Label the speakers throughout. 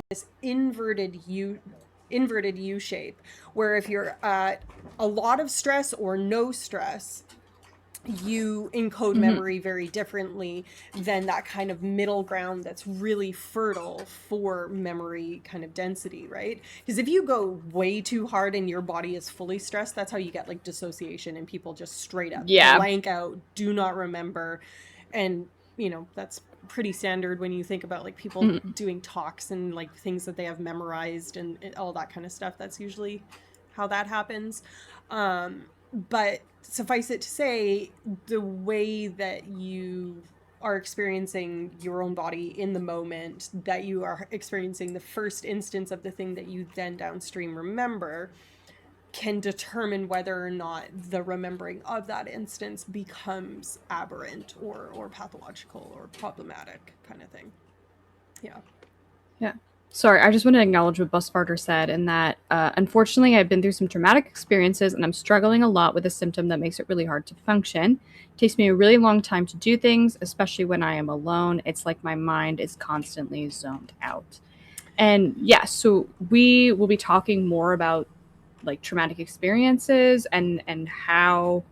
Speaker 1: this inverted U shape, where if you're at a lot of stress or no stress, you encode
Speaker 2: Mm-hmm.
Speaker 1: memory very differently than that kind of middle ground that's really fertile for memory kind of density, right? Because if you go way too hard and your body is fully stressed, that's how you get like dissociation and people just straight up
Speaker 2: Yeah.
Speaker 1: blank out, do not remember. And, that's pretty standard when you think about like people
Speaker 2: Mm-hmm.
Speaker 1: doing talks and like things that they have memorized and all that kind of stuff. That's usually how that happens. But suffice it to say, the way that you are experiencing your own body in the moment, that you are experiencing the first instance of the thing that you then downstream remember, can determine whether or not the remembering of that instance becomes aberrant or pathological or problematic kind of thing. Yeah.
Speaker 2: Yeah. Sorry, I just want to acknowledge what Busfarter said, in that unfortunately I've been through some traumatic experiences and I'm struggling a lot with a symptom that makes it really hard to function. It takes me a really long time to do things, especially when I am alone. It's like my mind is constantly zoned out. And yeah, so we will be talking more about like traumatic experiences and how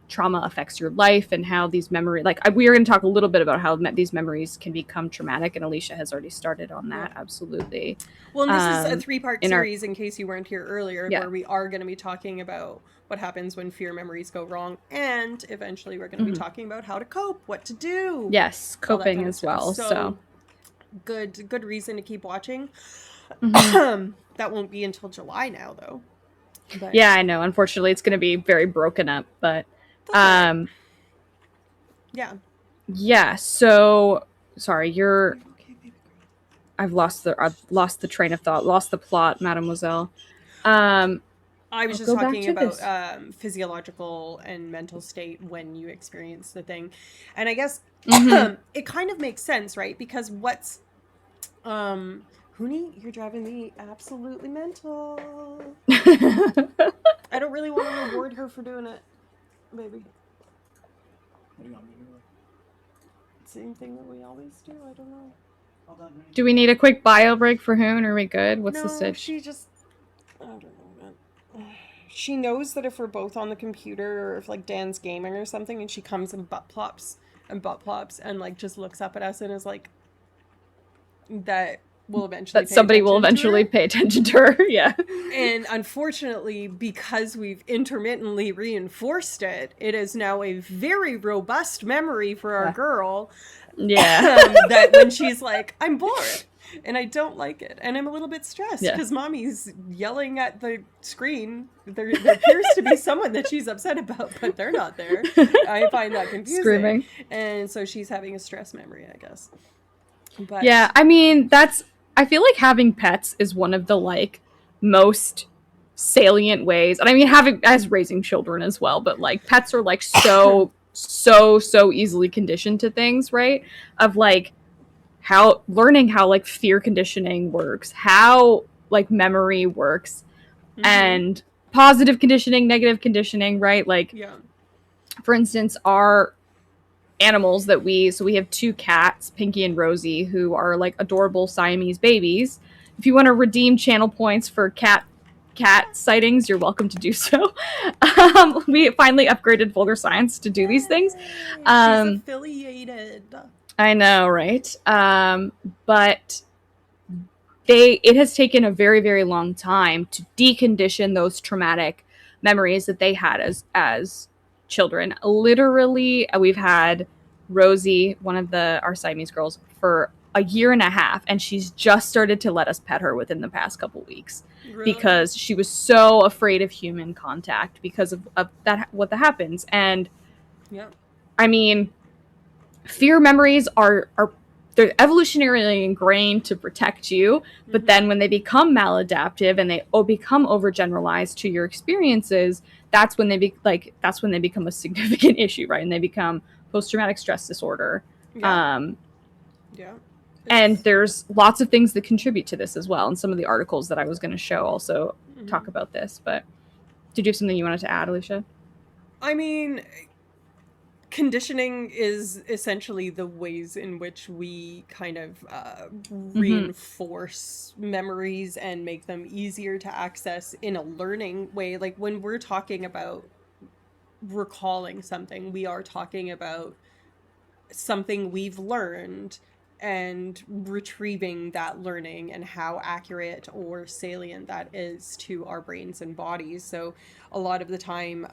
Speaker 2: trauma affects your life and how these memories, like we are going to talk a little bit about how these memories can become traumatic, and Alicia has already started on
Speaker 1: Yeah.
Speaker 2: that, absolutely.
Speaker 1: Well, and this is a 3-part
Speaker 2: In our
Speaker 1: series in case you weren't here earlier,
Speaker 2: Yeah.
Speaker 1: where we are going to be talking about what happens when fear memories go wrong, and eventually we're going to be
Speaker 2: Mm-hmm.
Speaker 1: talking about how to cope, what to do,
Speaker 2: Yes,
Speaker 1: all that
Speaker 2: coping
Speaker 1: kind of
Speaker 2: as
Speaker 1: stuff.
Speaker 2: well, so
Speaker 1: So good reason to keep watching.
Speaker 2: mm-hmm.
Speaker 1: That won't be until July now, though. But
Speaker 2: Yeah, I know, unfortunately it's going to be very broken up, but
Speaker 1: that's all right.
Speaker 2: um
Speaker 1: Yeah.
Speaker 2: yeah, so sorry,
Speaker 1: Are
Speaker 2: you're
Speaker 1: you okay, baby girl?
Speaker 2: I've lost the train of thought, lost the plot, mademoiselle. um
Speaker 1: I was
Speaker 2: I'll
Speaker 1: just
Speaker 2: go back
Speaker 1: talking
Speaker 2: to
Speaker 1: about
Speaker 2: this.
Speaker 1: physiological and mental state when you experience the thing, and I guess
Speaker 2: Mm-hmm.
Speaker 1: it kind of makes sense, right? Because what's Huni, you're driving me absolutely mental. I don't really want to reward her for doing it, baby. What do you want me to do? Same thing that we always do. I don't know.
Speaker 2: Do we need a quick bio break for Hoon? Are we good? What's the
Speaker 1: No,
Speaker 2: stitch?
Speaker 1: she just. I don't know, man. She knows that if we're both on the computer or if like Dan's gaming or something and she comes and butt plops and like just looks up at us and is like, that will eventually
Speaker 2: That
Speaker 1: pay
Speaker 2: somebody will
Speaker 1: attention to
Speaker 2: eventually
Speaker 1: her.
Speaker 2: pay attention to her. Yeah.
Speaker 1: And unfortunately, because we've intermittently reinforced it, it is now a very robust memory for our
Speaker 2: Yeah.
Speaker 1: girl.
Speaker 2: Yeah.
Speaker 1: That when she's like, I'm bored and I don't like it and I'm a little bit stressed
Speaker 2: Yeah.
Speaker 1: because mommy's yelling at the screen, there appears to be someone that she's upset about, but they're not there. I find that confusing.
Speaker 2: Screaming.
Speaker 1: And so she's having a stress memory, I guess.
Speaker 2: Yeah,
Speaker 1: But
Speaker 2: I mean, I feel like having pets is one of the like most salient ways. And I mean, having as raising children as well, but like pets are like so easily conditioned to things, right? Of like how learning how like fear conditioning works, how like memory works,
Speaker 1: mm-hmm.
Speaker 2: and positive conditioning, negative conditioning, right? Like
Speaker 1: Yeah.
Speaker 2: for instance, our animals that we have two cats, Pinky and Rosie, who are like adorable Siamese babies. If you want to redeem channel points for cat sightings, you're welcome to do so. We finally upgraded Vulgar Science to do these things.
Speaker 1: Yay! She's
Speaker 2: Um,
Speaker 1: affiliated.
Speaker 2: I know, right? But it has taken a very long time to decondition those traumatic memories that they had as children. Literally, we've had Rosie, one of our Siamese girls, for a year and a half, and she's just started to let us pet her within the past couple weeks
Speaker 1: Really?
Speaker 2: because she was so afraid of human contact because of that, what that happens. And
Speaker 1: Yeah.
Speaker 2: I mean, fear memories are they're evolutionarily ingrained to protect you, but
Speaker 1: Mm-hmm.
Speaker 2: then when they become maladaptive and they become overgeneralized to your experiences, that's when they become a significant issue, right? And they become post-traumatic stress disorder.
Speaker 1: Yeah.
Speaker 2: um,
Speaker 1: Yeah.
Speaker 2: and
Speaker 1: It's.
Speaker 2: there's lots of things that contribute to this as well, and some of the articles that I was going to show also talk
Speaker 1: Mm-hmm.
Speaker 2: about this. But did you have something you wanted to add, Alicia?
Speaker 1: I mean, conditioning is essentially the ways in which we kind of
Speaker 2: Mhm.
Speaker 1: reinforce memories and make them easier to access in a learning way. Like when we're talking about recalling something, we are talking about something we've learned and retrieving that learning and how accurate or salient that is to our brains and bodies. So a lot of the time,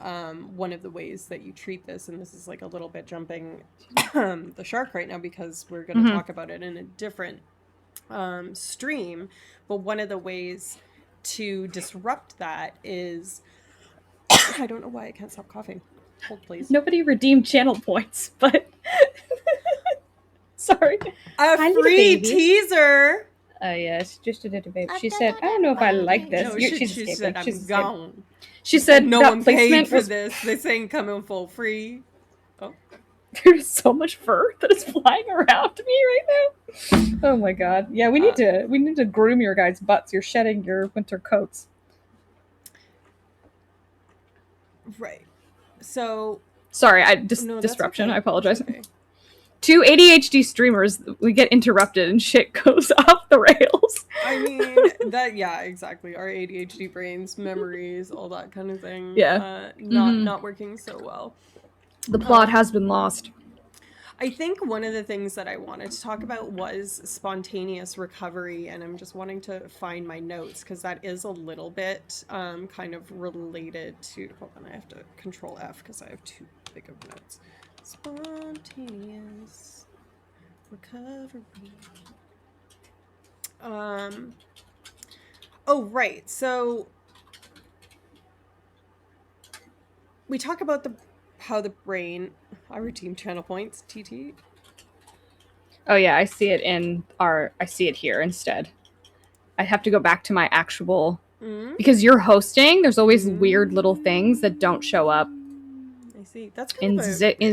Speaker 1: one of the ways that you treat this, and this is like a little bit jumping the shark right now because we're going to
Speaker 2: Mhm.
Speaker 1: talk about it in a different stream, but one of the ways to disrupt that is I don't know why I can't stop coughing. Hold please.
Speaker 2: Nobody redeemed channel points, but sorry.
Speaker 1: A
Speaker 2: Hi, little
Speaker 1: free
Speaker 2: baby.
Speaker 1: teaser.
Speaker 2: Oh yes, just a little baby. She said, "I don't know if I like this."
Speaker 1: No,
Speaker 2: She's
Speaker 1: she
Speaker 2: escaping.
Speaker 1: said I'm
Speaker 2: She's escaping.
Speaker 1: gone.
Speaker 2: She
Speaker 1: She said
Speaker 2: said
Speaker 1: no
Speaker 2: that
Speaker 1: one paid
Speaker 2: placement
Speaker 1: for
Speaker 2: was.
Speaker 1: this. This ain't coming for free. Oh,
Speaker 2: There's so much fur that is flying around me right now. Oh my god. Yeah,
Speaker 1: uh,
Speaker 2: we need to groom your guys' butts. You're shedding your winter coats.
Speaker 1: right. So
Speaker 2: Sorry,
Speaker 1: no, that's
Speaker 2: disruption. I
Speaker 1: okay. That's
Speaker 2: apologize.
Speaker 1: okay.
Speaker 2: Two ADHD streamers, we get interrupted and shit goes off the rails.
Speaker 1: I mean that yeah, exactly. Our ADHD brains, memories, all that kind of thing,
Speaker 2: Yeah. Mm-hmm.
Speaker 1: not working so well.
Speaker 2: The plot
Speaker 1: Um,
Speaker 2: has been lost.
Speaker 1: I think one of the things that I wanted to talk about was spontaneous recovery, and I'm just wanting to find my notes because that is a little bit kind of related to. Hold on, I have to Control F because I have too big of notes. Spontaneous recovery. Um. Oh right, so we talk about the how the brain. I redeem channel points. TT.
Speaker 2: Oh yeah, I see it in our. I see it here instead. I have to go back to my actual
Speaker 1: Mm?
Speaker 2: because you're hosting. There's always weird little things that don't show up
Speaker 1: I see. That's kind
Speaker 2: in
Speaker 1: of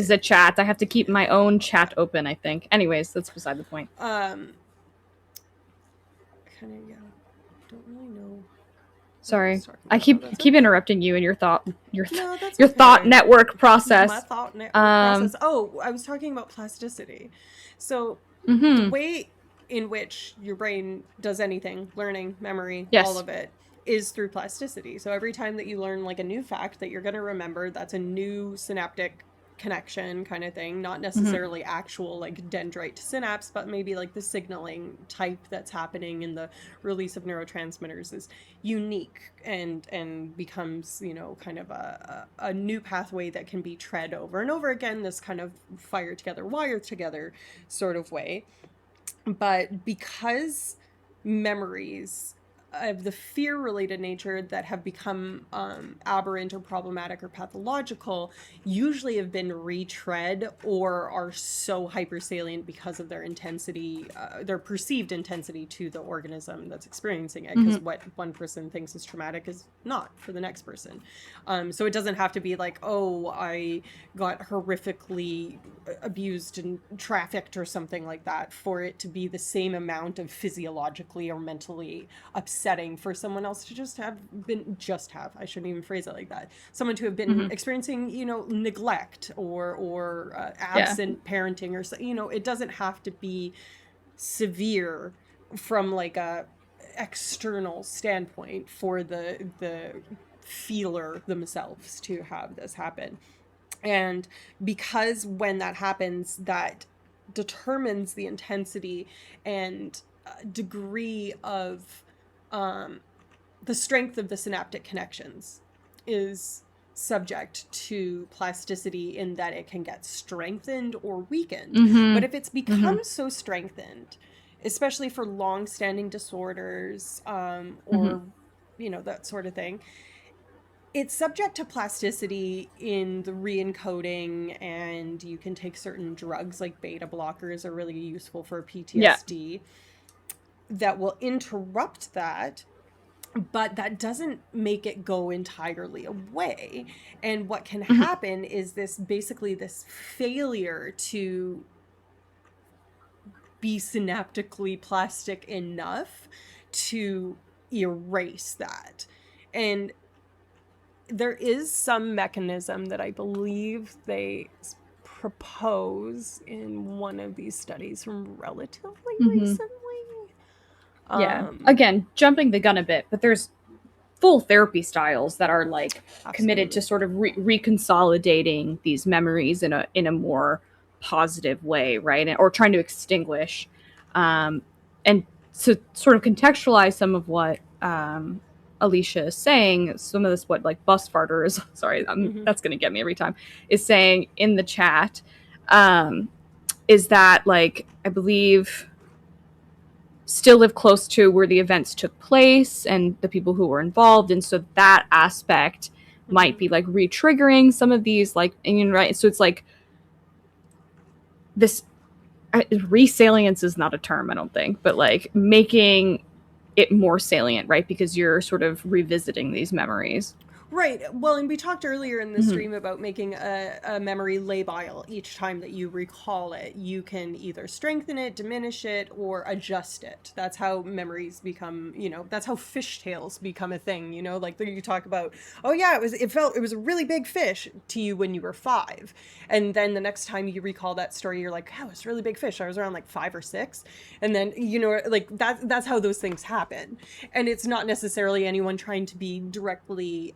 Speaker 2: the chat. I have to keep my own chat open. I think. Anyways, that's beside the point.
Speaker 1: Kind of yeah. Don't really know what I
Speaker 2: Sorry,
Speaker 1: was talking
Speaker 2: I
Speaker 1: about. No, that's
Speaker 2: keep
Speaker 1: okay.
Speaker 2: interrupting you and
Speaker 1: No, that's
Speaker 2: your thought
Speaker 1: okay.
Speaker 2: network
Speaker 1: My
Speaker 2: process.
Speaker 1: thought network
Speaker 2: Um.
Speaker 1: process. Oh, I was talking about plasticity. So the
Speaker 2: Mm-hmm.
Speaker 1: way in which your brain does anything, learning, memory, all
Speaker 2: Yes.
Speaker 1: of it, is through plasticity. So every time that you learn like a new fact that you're going to remember, that's a new synaptic connection kind of thing, not
Speaker 2: Mm-hmm.
Speaker 1: necessarily actual like dendrite to synapse, but maybe like the signaling type that's happening in the release of neurotransmitters is unique and becomes, you know, kind of a new pathway that can be tread over and over again, this kind of fire together, wire together sort of way. But because memories of the fear related nature that have become aberrant or problematic or pathological usually have been retread or are so hypersalient because of their intensity, their perceived intensity to the organism that's experiencing it. Because
Speaker 2: Mm-hmm.
Speaker 1: what one person thinks is traumatic is not for the next person. So it doesn't have to be like, oh, I got horrifically abused and trafficked or something like that for it to be the same amount of physiologically or mentally upsetting for someone else to I shouldn't even phrase it like that, someone to have been
Speaker 2: Mm-hmm.
Speaker 1: experiencing, you know, neglect or
Speaker 2: Yeah.
Speaker 1: absent parenting or so, you know, it doesn't have to be severe from like a external standpoint for the feeler themselves to have this happen. And because when that happens, that determines the intensity and degree of um, the strength of the synaptic connections is subject to plasticity in that it can get strengthened or weakened. But
Speaker 2: Mm-hmm.
Speaker 1: if it's
Speaker 2: Mm-hmm.
Speaker 1: become so strengthened, especially for long-standing disorders
Speaker 2: Mm-hmm.
Speaker 1: or you know that sort of thing, it's subject to plasticity in the re-encoding, and you can take certain drugs like beta blockers are really useful for
Speaker 2: Yeah.
Speaker 1: PTSD that will interrupt that, but that doesn't make it go entirely away. And what can
Speaker 2: Mm-hmm.
Speaker 1: happen is this basically this failure to be synaptically plastic enough to erase that. And there is some mechanism that I believe they propose in one of these studies from relatively recently.
Speaker 2: Yeah. Again, jumping the gun a bit, but there's full therapy styles that are like committed to sort of reconsolidating these memories in a more positive way, right? Or trying to extinguish, and to sort of contextualize some of what Alicia is saying, some of this what like bus farter is sorry, that's going to get me every time, is saying in the chat, is that like I believe still live close to where the events took place and the people who were involved, and so that aspect might be like re-triggering some of these like, and you know, right, so it's like this resalience is not a term, I don't think, but like making it more salient, right, because you're sort of revisiting these memories.
Speaker 1: Right. Well, and we talked earlier in the stream about making a memory labile each time that you recall it. You can either strengthen it, diminish it, or adjust it. That's how memories become, you know, that's how fishtails become a thing, you know, like you talk about, oh yeah, it was a really big fish to you when you were 5. And then the next time you recall that story, you're like, oh, it's a really big fish. I was around like 5 or 6. And then, you know, like that's how those things happen. And it's not necessarily anyone trying to be directly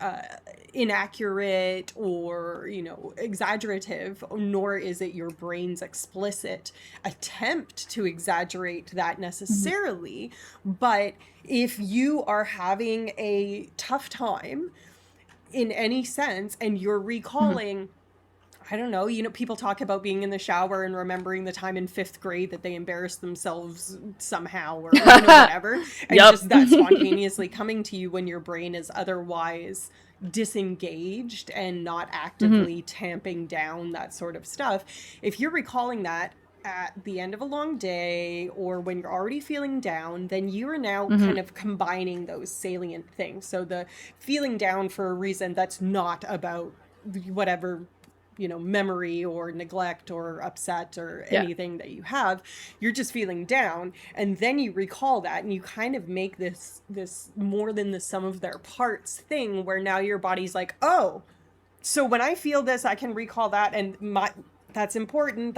Speaker 1: inaccurate or, you know, exaggerative, nor is it your brain's explicit attempt to exaggerate that necessarily. But if you are having a tough time in any sense and you're recalling, I don't know, you know, people talk about being in the shower and remembering the time in 5th grade that they embarrassed themselves somehow or you know, whatever. And just that spontaneously coming to you when your brain is otherwise disengaged and not actively tamping down that sort of stuff. If you're recalling that at the end of a long day or when you're already feeling down, then you are now kind of combining those salient things. So the feeling down for a reason that's not about whatever, you know, memory or neglect or upset or anything that you have, you're just feeling down, and then you recall that and you kind of make this more than the sum of their parts thing where now your body's like, oh, so when I feel this I can recall that, and that's important,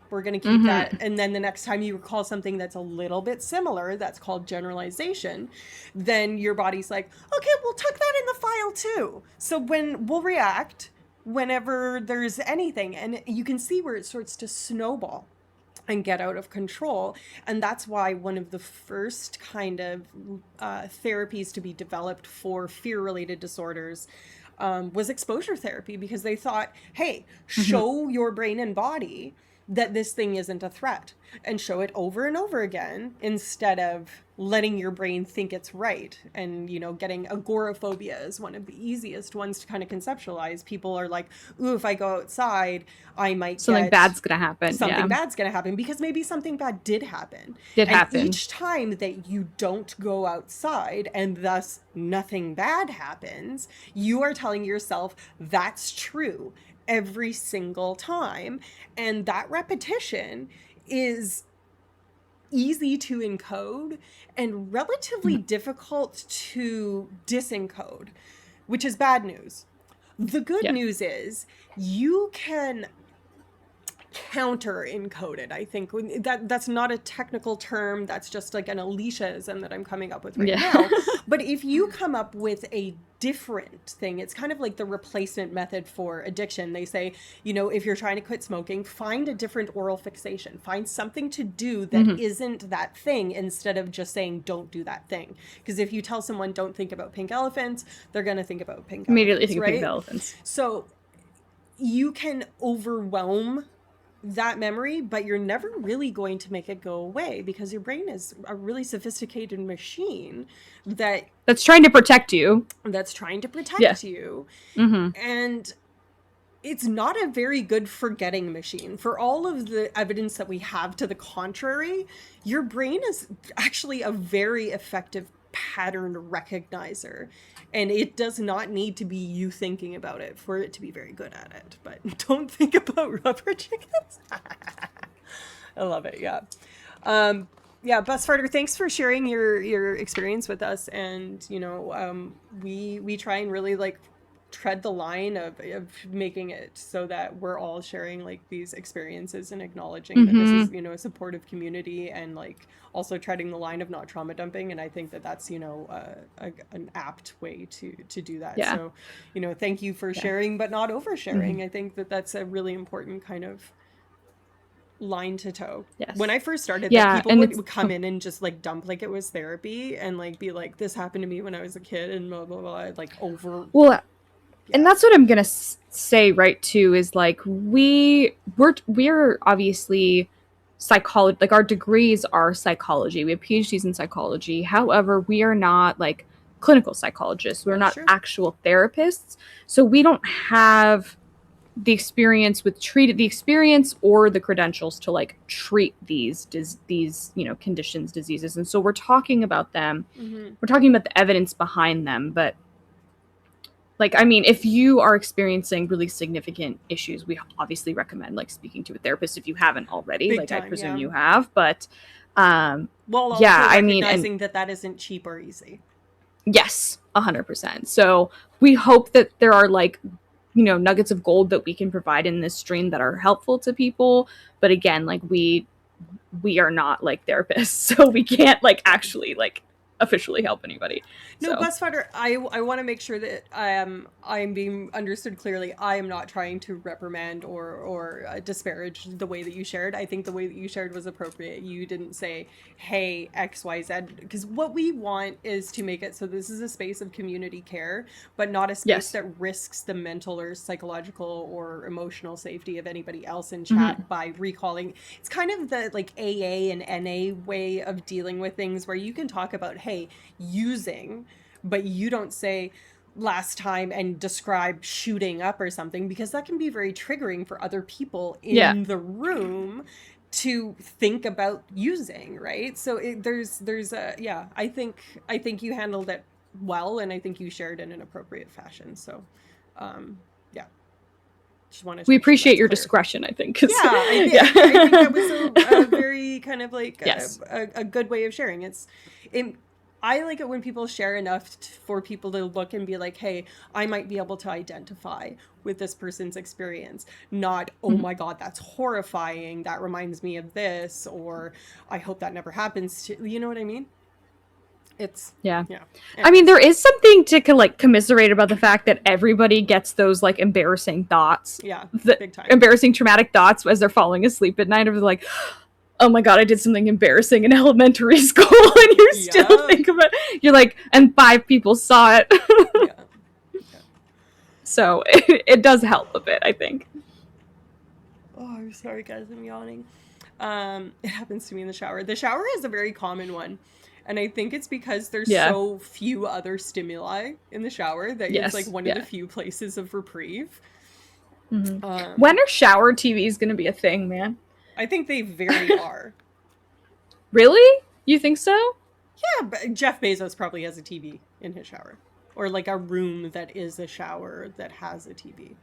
Speaker 1: we're going to keep that. And then the next time you recall something that's a little bit similar, that's called generalization, then your body's like, okay, we'll tuck that in the file too, so when we'll react whenever there's anything. And you can see where it starts to snowball and get out of control. And that's why one of the first kind of therapies to be developed for fear-related disorders was exposure therapy, because they thought, hey, show your brain and body that this thing isn't a threat, and show it over and over again instead of letting your brain think it's right. And, you know, getting agoraphobia is one of the easiest ones to kind of conceptualize. People are like, ooh, if I go outside, I might
Speaker 2: something bad's gonna happen.
Speaker 1: Something bad's gonna happen, because maybe something bad did happen. And each time that you don't go outside and thus nothing bad happens, you are telling yourself that's true every single time. And that repetition is easy to encode and relatively difficult to disencode, which is bad news. The good news is you can counter encoded. I think that's not a technical term, that's just like an Aliciaism that I'm coming up with right now. But if you come up with a different thing, it's kind of like the replacement method for addiction. They say, you know, if you're trying to quit smoking, find a different oral fixation, find something to do that isn't that thing, instead of just saying don't do that thing. Because if you tell someone don't think about pink elephants, they're going to think about pink
Speaker 2: immediately
Speaker 1: elephants,
Speaker 2: think
Speaker 1: right?
Speaker 2: of pink elephants.
Speaker 1: So you can overwhelm that memory, but you're never really going to make it go away, because your brain is a really sophisticated machine that's
Speaker 2: trying to protect you.
Speaker 1: You. And it's not a very good forgetting machine. For all of the evidence that we have to the contrary, your brain is actually a very effective pattern recognizer, and it does not need to be you thinking about it for it to be very good at it. But don't think about rubber chickens. I love it. Yeah. Bus Farter, thanks for sharing your experience with us. And, you know, we try and really like tread the line of making it so that we're all sharing like these experiences and acknowledging that this is,
Speaker 2: Mm-hmm.
Speaker 1: you know, a supportive community, and like also treading the line of not trauma dumping. And I think that that's, you know, an apt way to do that.
Speaker 2: Yeah.
Speaker 1: So, you know, thank you for
Speaker 2: Yeah.
Speaker 1: sharing but not
Speaker 2: Mm-hmm.
Speaker 1: oversharing. I think that that's a really important kind of line to toe. When
Speaker 2: Yes.
Speaker 1: I first started, that
Speaker 2: Yeah,
Speaker 1: people
Speaker 2: and
Speaker 1: would come in and just like dump like it was therapy, and like be like, this happened to me when I was a kid, and blah blah blah, like over.
Speaker 2: well, and
Speaker 1: Yeah.
Speaker 2: that's what I'm gonna say right too is like we're obviously psychology, like our degrees are psychology, we have PhDs in psychology, however we are not like clinical psychologists, we're
Speaker 1: That's
Speaker 2: not
Speaker 1: true.
Speaker 2: actual therapists, so we don't have the experience with treated the experience or the credentials to like treat these you know conditions, diseases, and so we're talking about them,
Speaker 1: Mm-hmm.
Speaker 2: we're talking about the evidence behind them. But like, I mean, if you are experiencing really significant issues, we obviously recommend like speaking to a therapist if you haven't already.
Speaker 1: Big
Speaker 2: Like, I
Speaker 1: time,
Speaker 2: presume
Speaker 1: yeah.
Speaker 2: you have, but
Speaker 1: While
Speaker 2: yeah,
Speaker 1: also
Speaker 2: I mean, and
Speaker 1: recognizing that that isn't cheap or easy.
Speaker 2: yes, 100%. So we hope that there are like, you know, nuggets of gold that we can provide in this stream that are helpful to people. But again, like we are not like therapists, so we can't like
Speaker 1: Yeah.
Speaker 2: actually like officially help anybody.
Speaker 1: No,
Speaker 2: So
Speaker 1: Busfighter, I want to make sure that I'm being understood clearly. I am not trying to reprimand or disparage the way that you shared. I think the way that you shared was appropriate. You didn't say, "Hey, XYZ," because what we want is to make it so this is a space of community care, but not a space
Speaker 2: yes.
Speaker 1: that risks the mental or psychological or emotional safety of anybody else in
Speaker 2: Mm-hmm.
Speaker 1: chat by recalling. It's kind of the like AA and NA way of dealing with things, where you can talk about, hey, using, but you don't say last time and describe shooting up or something, because that can be very triggering for other people
Speaker 2: Yeah.
Speaker 1: in the room to think about using, right? So there's a, yeah, I think you handled it well, and I think you shared in an appropriate fashion. So yeah, just wanted to
Speaker 2: We
Speaker 1: make sure
Speaker 2: appreciate
Speaker 1: that's
Speaker 2: your
Speaker 1: clear.
Speaker 2: discretion, I think.
Speaker 1: Yeah,
Speaker 2: 'Cause, yeah.
Speaker 1: I think that was a very kind of like
Speaker 2: Yes.
Speaker 1: a good way of sharing. It, I like it when people share enough for people to look and be like, hey, I might be able to identify with this person's experience. Not, oh
Speaker 2: Mhm.
Speaker 1: my God, that's horrifying. That reminds me of this, or I hope that never happens to, you know what I mean? It's,
Speaker 2: Yeah.
Speaker 1: yeah.
Speaker 2: I mean,
Speaker 1: Anyways,
Speaker 2: there is something to like commiserate about the fact that everybody gets those like embarrassing thoughts,
Speaker 1: yeah,
Speaker 2: the
Speaker 1: big time.
Speaker 2: embarrassing traumatic thoughts as they're falling asleep at night, or they're like, oh my god, I did something embarrassing in elementary school, and you still
Speaker 1: Yeah,
Speaker 2: think about it. You're like, and 5 people saw it.
Speaker 1: yeah, yeah.
Speaker 2: So it does help a bit, I think.
Speaker 1: Oh, I'm sorry, guys. I'm yawning. It happens to me in the shower. The shower is a very common one. And I think it's because there's
Speaker 2: Yeah.
Speaker 1: so few other stimuli in the shower that it's like
Speaker 2: Yes.
Speaker 1: one of the
Speaker 2: Yeah.
Speaker 1: few places of reprieve.
Speaker 2: Hmm. When
Speaker 1: Um,
Speaker 2: are shower TVs going to be a thing, man?
Speaker 1: I think they very are.
Speaker 2: Really? You think so?
Speaker 1: Yeah, but Jeff Bezos probably has a TV in his shower, or like a room that is a shower that has a TV.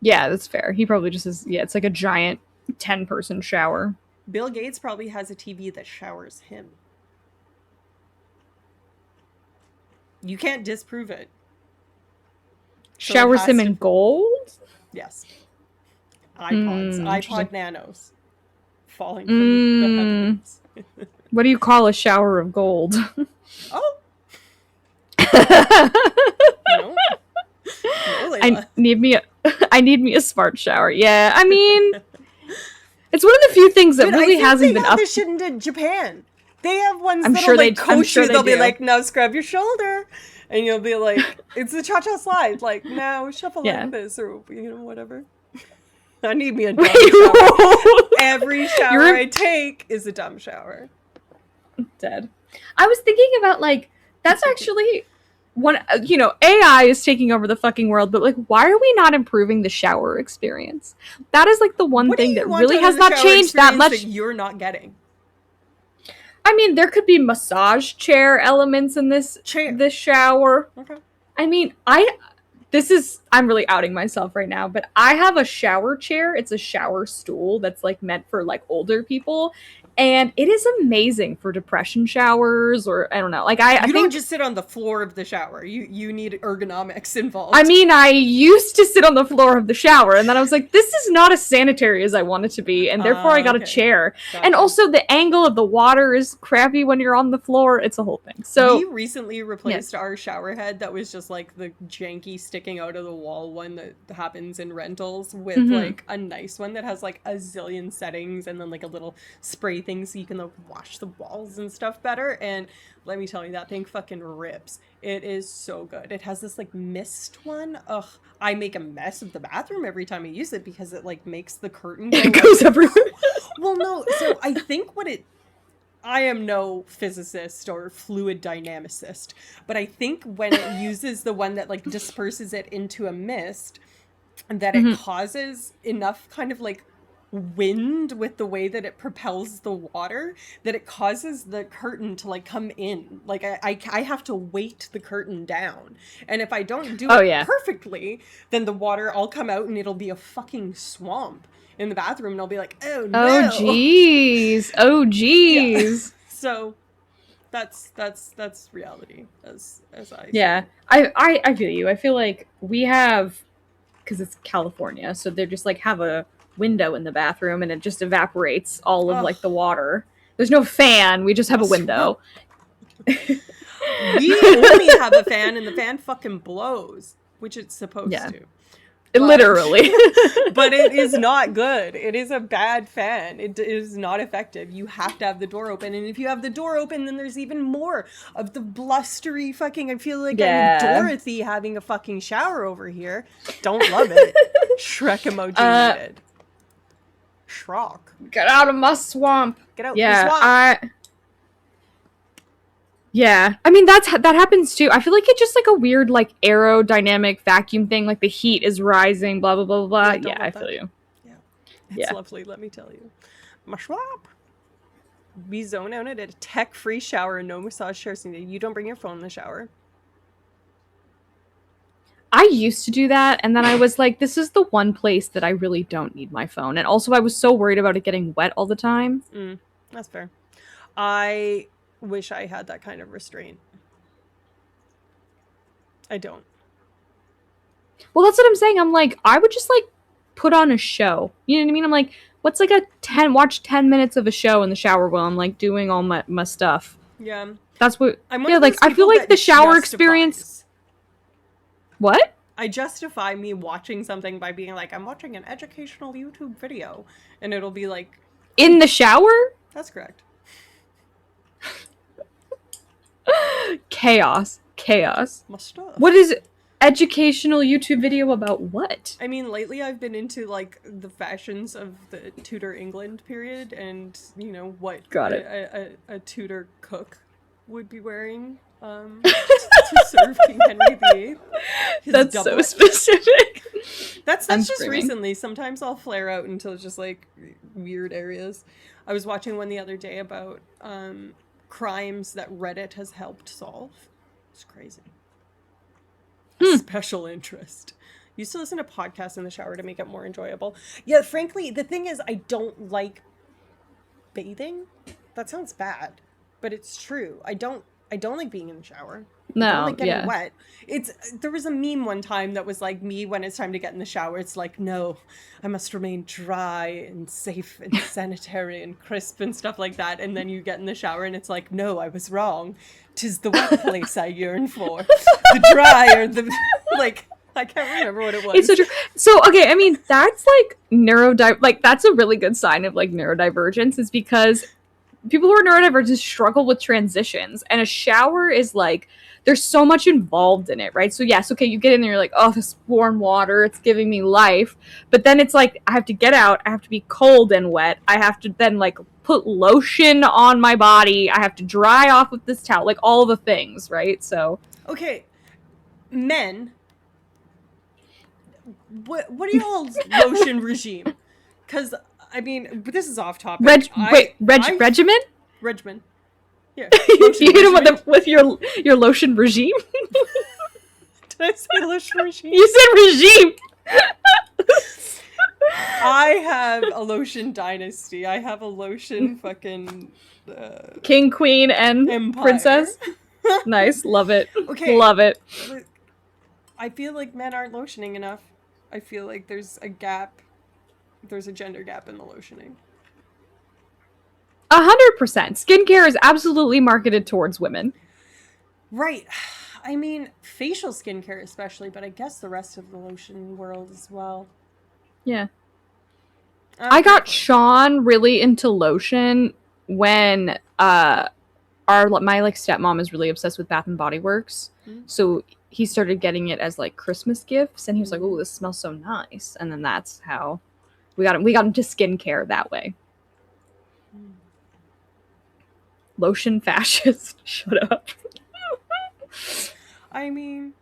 Speaker 2: Yeah, that's fair. He probably just is. Yeah, it's like a giant 10-person shower.
Speaker 1: Bill Gates probably has a TV that showers him. You can't disprove it. So it
Speaker 2: Showers
Speaker 1: has
Speaker 2: him
Speaker 1: to,
Speaker 2: in gold?
Speaker 1: yes. iPods,
Speaker 2: Interesting.
Speaker 1: iPod Nanos falling from the
Speaker 2: Mm,
Speaker 1: heavens.
Speaker 2: what do you call a shower of gold?
Speaker 1: Oh, no. No,
Speaker 2: I
Speaker 1: Layla.
Speaker 2: need me a I need me a smart shower. Yeah, I mean, it's one of the few things that
Speaker 1: Dude, I
Speaker 2: really
Speaker 1: think
Speaker 2: hasn't
Speaker 1: they
Speaker 2: been
Speaker 1: have
Speaker 2: up.
Speaker 1: this shit in Japan. They have ones
Speaker 2: I'm
Speaker 1: that'll
Speaker 2: sure
Speaker 1: like
Speaker 2: they I'm
Speaker 1: coach
Speaker 2: sure
Speaker 1: you.
Speaker 2: they
Speaker 1: They'll be
Speaker 2: do.
Speaker 1: like, now scrub your shoulder. And you'll be like, it's the cha cha slide. Like, now shuffle
Speaker 2: Yeah.
Speaker 1: like this, or, you know, whatever. I need me a
Speaker 2: Wait,
Speaker 1: dumb shower.
Speaker 2: whoa.
Speaker 1: Every shower
Speaker 2: You're
Speaker 1: I take is a dumb shower.
Speaker 2: dead. I was thinking about like that's actually one. You know, AI is taking over the fucking world, but like, why are we not improving the shower experience? That is like the one
Speaker 1: What do
Speaker 2: thing
Speaker 1: you
Speaker 2: that
Speaker 1: want
Speaker 2: really
Speaker 1: out of
Speaker 2: has
Speaker 1: the
Speaker 2: not
Speaker 1: shower
Speaker 2: changed that
Speaker 1: experience that
Speaker 2: much.
Speaker 1: you're not getting?
Speaker 2: I mean, there could be massage chair elements in
Speaker 1: Chair.
Speaker 2: this shower.
Speaker 1: Okay.
Speaker 2: I mean, I'm really outing myself right now, but I have a shower chair. It's a shower stool that's like meant for like older people. And it is amazing for depression showers, or I don't know. Like I
Speaker 1: You
Speaker 2: think
Speaker 1: don't just sit on the floor of the shower. You need ergonomics involved.
Speaker 2: I mean, I used to sit on the floor of the shower, and then I was like, this is not as sanitary as I want it to be, and therefore I got a chair.
Speaker 1: Gotcha.
Speaker 2: And also, the angle of the water is crappy when you're on the floor. It's a whole thing. So
Speaker 1: we recently replaced our shower head that was just like the janky sticking out of the wall one that happens in rentals with like a nice one that has like a zillion settings and then like a little spray thing so you can like wash the walls and stuff better. And let me tell you, that thing fucking rips. It is so good. It has this like mist one. Ugh, I make a mess of the bathroom every time I use it because it like makes the curtain go,
Speaker 2: it goes everywhere.
Speaker 1: Well, no. So I think I am no physicist or fluid dynamicist, but I think when it uses the one that like disperses it into a mist, and that it causes enough kind of like wind with the way that it propels the water that it causes the curtain to like come in. Like I have to weight the curtain down, and if I don't do it perfectly, then the water all come out and it'll be a fucking swamp in the bathroom, and I'll be like, oh no,
Speaker 2: oh jeez, oh jeez.
Speaker 1: Yeah. So that's reality as I see.
Speaker 2: I feel you. I feel like we have, because it's California, so they just like have a window in the bathroom and it just evaporates all of like the water. There's no fan, we just have a window.
Speaker 1: We only have a fan and the fan fucking blows, which it's supposed to.
Speaker 2: Literally.
Speaker 1: But it is not good. It is a bad fan. It is not effective. You have to have the door open. And if you have the door open, then there's even more of the blustery fucking, I feel like I'm Dorothy having a fucking shower over here. Don't love it. Shrek emoji needed. Shrock.
Speaker 2: Get out of my swamp.
Speaker 1: Get out the swamp.
Speaker 2: Yeah, I mean that happens too. I feel like it's just like a weird like aerodynamic vacuum thing. Like the heat is rising, blah blah blah blah. Yeah, I feel you.
Speaker 1: Yeah, it's lovely. Let me tell you, my swamp. We zone out at a tech-free shower and no massage chairs needed. You don't bring your phone in the shower.
Speaker 2: I used to do that, and then I was like, this is the one place that I really don't need my phone. And also, I was so worried about it getting wet all the time.
Speaker 1: That's fair. I wish I had that kind of restraint. I don't.
Speaker 2: Well, that's what I'm saying. I'm like, I would just like put on a show. You know what I mean? I'm like, what's like watch 10 minutes of a show in the shower while I'm like doing all my stuff.
Speaker 1: Yeah.
Speaker 2: That's what, like, I feel like the shower experience. What?
Speaker 1: I justify me watching something by being like, I'm watching an educational YouTube video. And it'll be like...
Speaker 2: In the shower?
Speaker 1: That's correct.
Speaker 2: Chaos.
Speaker 1: My stuff.
Speaker 2: What is educational YouTube video about what?
Speaker 1: I mean, lately I've been into like the fashions of the Tudor England period, and you know what a Tudor cook would be wearing to serve King Henry VIII.
Speaker 2: That's so specific.
Speaker 1: That's just recently. Sometimes I'll flare out until it's just like weird areas. I was watching one the other day about crimes that Reddit has helped solve. It's crazy. Special interest. Used to listen to podcasts in the shower to make it more enjoyable. Yeah, frankly, the thing is, I don't like bathing. That sounds bad, but it's true. I don't like being in the shower.
Speaker 2: No,
Speaker 1: I don't like getting wet. There was a meme one time that was like me when it's time to get in the shower. It's like, no, I must remain dry and safe and sanitary and crisp and stuff like that. And then you get in the shower and it's like, no, I was wrong. 'Tis the wet place I yearn for. The dry or the like. I can't remember what it was.
Speaker 2: It's so true. So, okay, I mean, that's like that's a really good sign of like neurodivergence, is because people who are neurodivergent struggle with transitions, and a shower is like, there's so much involved in it, right? So yes, okay, you get in there, you're like, oh, this warm water, it's giving me life. But then it's like, I have to get out, I have to be cold and wet, I have to then like put lotion on my body, I have to dry off with this towel, like all the things, right? So
Speaker 1: okay, men, what are y'all's lotion regime? Because I mean, this is off topic.
Speaker 2: Regimen?
Speaker 1: Regimen. Yeah.
Speaker 2: You hit him with your lotion regime?
Speaker 1: Did I say lotion regime?
Speaker 2: You said regime!
Speaker 1: I have a lotion dynasty. I have a lotion fucking
Speaker 2: King, queen, and
Speaker 1: empire.
Speaker 2: princess. Nice, love it,
Speaker 1: Okay,
Speaker 2: love it.
Speaker 1: I feel like men aren't lotioning enough. I feel like there's a gap. There's a gender gap in the lotioning.
Speaker 2: 100%. Skincare is absolutely marketed towards women.
Speaker 1: Right. I mean, facial skincare especially, but I guess the rest of the lotion world as well.
Speaker 2: Yeah. I
Speaker 1: Okay,
Speaker 2: got
Speaker 1: fine.
Speaker 2: Sean really into lotion when my like stepmom is really obsessed with Bath and Body Works.
Speaker 1: Mm.
Speaker 2: So he started getting it as like Christmas gifts and he was like, "Oh,
Speaker 1: Mm.
Speaker 2: this smells so nice." And then that's how we got him to skincare that way.
Speaker 1: Mm.
Speaker 2: Lotion fascist. Shut up.
Speaker 1: I mean,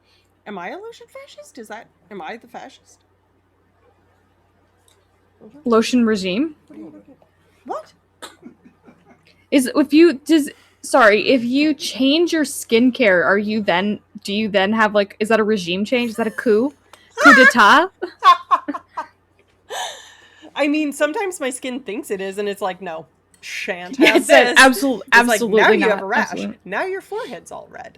Speaker 1: am I a lotion fascist? Am I the fascist?
Speaker 2: Lotion regime
Speaker 1: What are you looking at? What?
Speaker 2: is if you change your skincare, do you then have like, is that a regime change? Is that a coup d'etat?
Speaker 1: I mean, sometimes my skin thinks it is, and it's like, no, shan't have
Speaker 2: Yes,
Speaker 1: this. It's like, now
Speaker 2: absolutely
Speaker 1: you have
Speaker 2: not.
Speaker 1: a rash.
Speaker 2: Absolutely.
Speaker 1: Now your forehead's all red.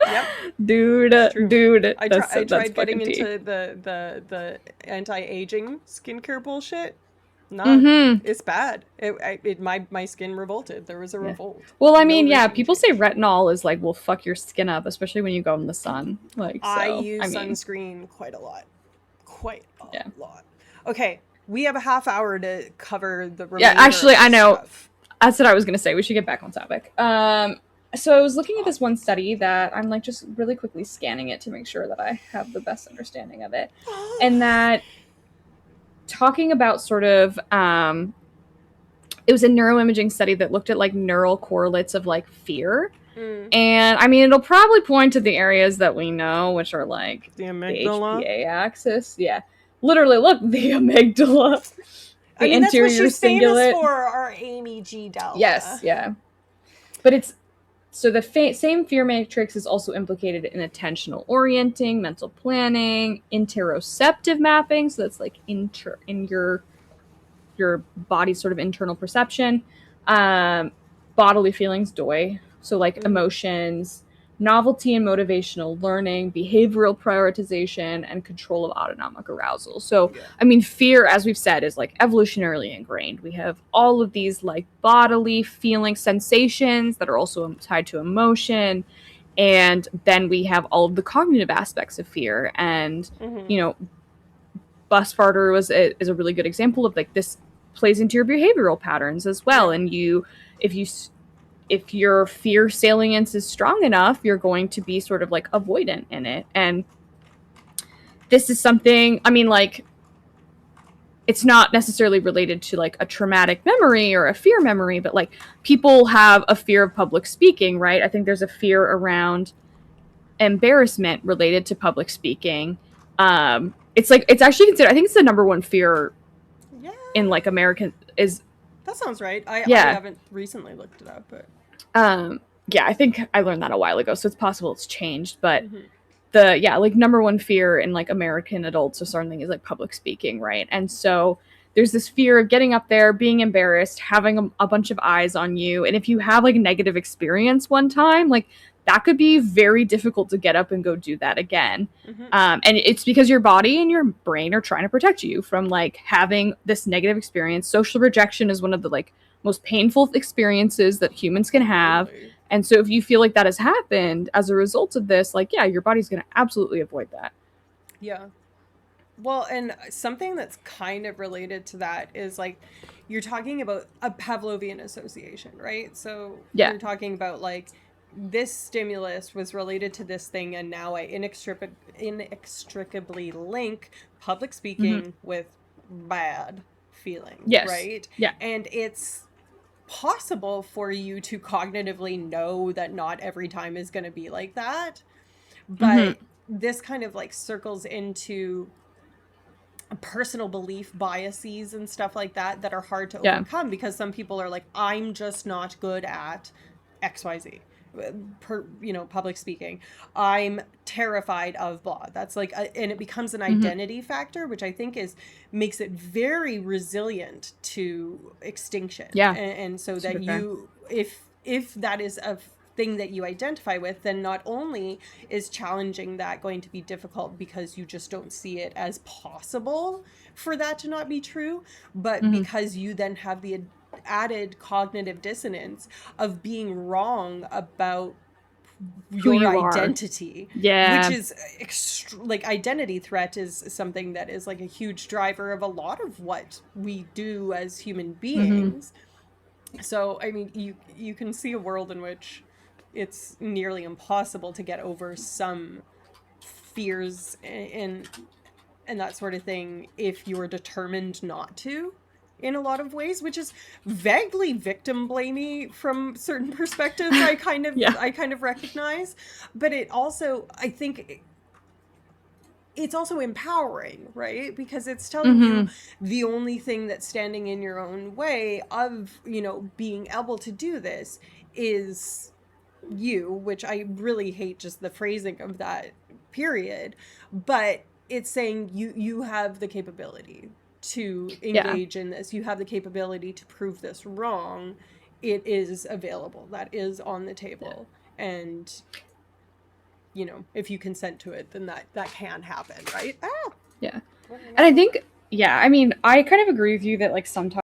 Speaker 1: Yep.
Speaker 2: Dude,
Speaker 1: I
Speaker 2: that's
Speaker 1: tried getting
Speaker 2: fucking tea.
Speaker 1: into the anti-aging skincare bullshit. Nah,
Speaker 2: Mm-hmm.
Speaker 1: it's bad. My skin revolted. There was a
Speaker 2: Yeah.
Speaker 1: revolt.
Speaker 2: Well, I
Speaker 1: No
Speaker 2: mean, yeah,
Speaker 1: regime
Speaker 2: people say
Speaker 1: change.
Speaker 2: retinol is like will fuck your skin up, especially when you go in the sun. Like,
Speaker 1: I
Speaker 2: so, I
Speaker 1: use
Speaker 2: mean,
Speaker 1: sunscreen quite a lot. Quite a
Speaker 2: yeah.
Speaker 1: lot. Okay, we have a half hour to cover the
Speaker 2: Yeah,
Speaker 1: remainder
Speaker 2: actually,
Speaker 1: of
Speaker 2: I
Speaker 1: this
Speaker 2: know.
Speaker 1: stuff.
Speaker 2: That's what I was gonna say. We should get back on topic. So I was looking at this one study that I'm like just really quickly scanning it to make sure that I have the best understanding of it, and that talking about sort of it was a neuroimaging study that looked at like neural correlates of like fear.
Speaker 1: Mm.
Speaker 2: And I mean, it'll probably point to the areas that we know, which are like
Speaker 1: The
Speaker 2: the
Speaker 1: amygdala.
Speaker 2: HPA axis. Yeah. Literally, look, the amygdala,
Speaker 1: I
Speaker 2: the
Speaker 1: mean, that's what
Speaker 2: anterior
Speaker 1: she's famous
Speaker 2: cingulate.
Speaker 1: for, our Amy G.
Speaker 2: Yes,
Speaker 1: Della.
Speaker 2: yeah. But it's so the same fear matrix is also implicated in attentional orienting, mental planning, interoceptive mapping. So that's like in your body's sort of internal perception, bodily feelings, doi, so like emotions, novelty and motivational learning, behavioral prioritization, and control of autonomic arousal. So,
Speaker 1: Yeah.
Speaker 2: I mean, fear, as we've said, is like evolutionarily ingrained. We have all of these like bodily feeling sensations that are also tied to emotion. And then we have all of the cognitive aspects of fear. And,
Speaker 1: Mm-hmm.
Speaker 2: you know, bus farter is a really good example of like this plays into your behavioral patterns as well.
Speaker 1: Yeah.
Speaker 2: And if you if your fear salience is strong enough, you're going to be sort of like avoidant in it. And this is something, I mean, like, it's not necessarily related to like a traumatic memory or a fear memory, but like people have a fear of public speaking, right? I think there's a fear around embarrassment related to public speaking. It's like, it's actually considered, I think it's the number one fear
Speaker 1: Yeah.
Speaker 2: in like American is,
Speaker 1: That sounds right. I
Speaker 2: yeah.
Speaker 1: haven't recently looked it up, but
Speaker 2: Yeah, I think I learned that a while ago, so it's possible it's changed, but
Speaker 1: mm-hmm.
Speaker 2: like number one fear in like American adults or something is like public speaking, right? And so there's this fear of getting up there, being embarrassed, having a bunch of eyes on you, and if you have like a negative experience one time, like that could be very difficult to get up and go do that again.
Speaker 1: Mm-hmm.
Speaker 2: And it's because your body and your brain are trying to protect you from like having this negative experience. Social rejection is one of the like most painful experiences that humans can have.
Speaker 1: Really?
Speaker 2: And so if you feel like that has happened as a result of this, like, yeah, your body's going to absolutely avoid that.
Speaker 1: Yeah. Well, and something that's kind of related to that is like you're talking about a Pavlovian association, right? So
Speaker 2: Yeah.
Speaker 1: you're talking about like this stimulus was related to this thing, and now I inextricably link public speaking with bad feeling,
Speaker 2: Yes.
Speaker 1: right?
Speaker 2: Yeah.
Speaker 1: And it's possible for you to cognitively know that not every time is going to be like that, but this kind of like circles into personal belief biases and stuff like that that are hard to overcome because some people are like, I'm just not good at XYZ. Public speaking, I'm terrified of blah. That's like and it becomes an
Speaker 2: Mm-hmm.
Speaker 1: identity factor, which I think is makes it very resilient to extinction.
Speaker 2: Yeah.
Speaker 1: And so that
Speaker 2: Super fair.
Speaker 1: you, if that is a thing that you identify with, then not only is challenging that going to be difficult because you just don't see it as possible for that to not be true, but
Speaker 2: Mm-hmm.
Speaker 1: because you then have the added cognitive dissonance of being wrong about
Speaker 2: Who
Speaker 1: your
Speaker 2: you are.
Speaker 1: identity, which
Speaker 2: Yeah.
Speaker 1: is like identity threat is something that is like a huge driver of a lot of what we do as human
Speaker 2: Mm-hmm.
Speaker 1: beings. So I mean, you can see a world in which it's nearly impossible to get over some fears and that sort of thing if you're determined not to, in a lot of ways, which is vaguely victim blamey from certain perspectives.
Speaker 2: Yeah.
Speaker 1: I kind of recognize, but it also, I think it's also empowering, right? Because it's telling you
Speaker 2: Mm-hmm.
Speaker 1: the only thing that's standing in your own way of, being able to do this is you, which I really hate just the phrasing of that period, but it's saying you have the capability to
Speaker 2: Yeah.
Speaker 1: engage in this. You have the capability to prove this wrong. It is available. That is on the
Speaker 2: Yeah.
Speaker 1: table. And if you consent to it, then that can happen, right? Ah,
Speaker 2: Yeah.
Speaker 1: what an
Speaker 2: And I
Speaker 1: apple.
Speaker 2: think, yeah, I mean, I kind of agree with you that like sometimes